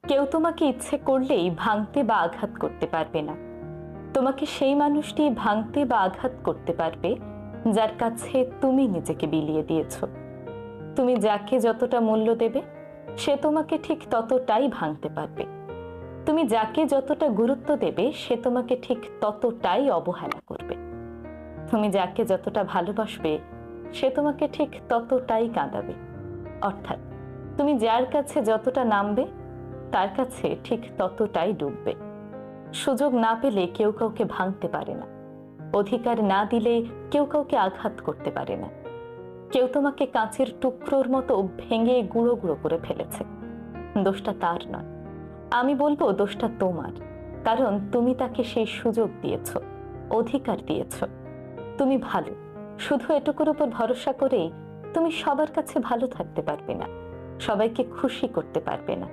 কেউ তোমাকে ইচ্ছে করলেই ভাঙতে বা আঘাত করতে পারবে না। তোমাকে সেই মানুষটি ভাঙতে বা আঘাত করতে পারবে যার কাছে তুমি নিজেকে বিলিয়ে দিয়েছ। তুমি যাকে যতটা মূল্য দেবে সে তোমাকে ঠিক ততটাই ভাঙতে পারবে। তুমি যাকে যতটা গুরুত্ব দেবে সে তোমাকে ঠিক ততটাই অবহেলা করবে। তুমি যাকে যতটা ভালোবাসবে সে তোমাকে ঠিক ততটাই কাঁদাবে। অর্থাৎ তুমি যার কাছে যতটা নামবে তার কাছে ঠিক ততটাই ডুববে। সুযোগ না পেলে কেউ কাউকে ভাঙতে পারে না। অধিকার না দিলে কেউ কাউকে আঘাত করতে পারে না। কেউ তোমাকে কাঁচের টুকরোর মতো ভেঙে গুঁড়ো গুঁড়ো করে ফেলেছে, দোষটা তার নয়, আমি বলবো দোষটা তোমার। কারণ তুমি তাকে সেই সুযোগ দিয়েছ, অধিকার দিয়েছ। তুমি ভালো, শুধু এটুকুর উপর ভরসা করেই তুমি সবার কাছে ভালো থাকতে পারবে না, সবাইকে খুশি করতে পারবে না।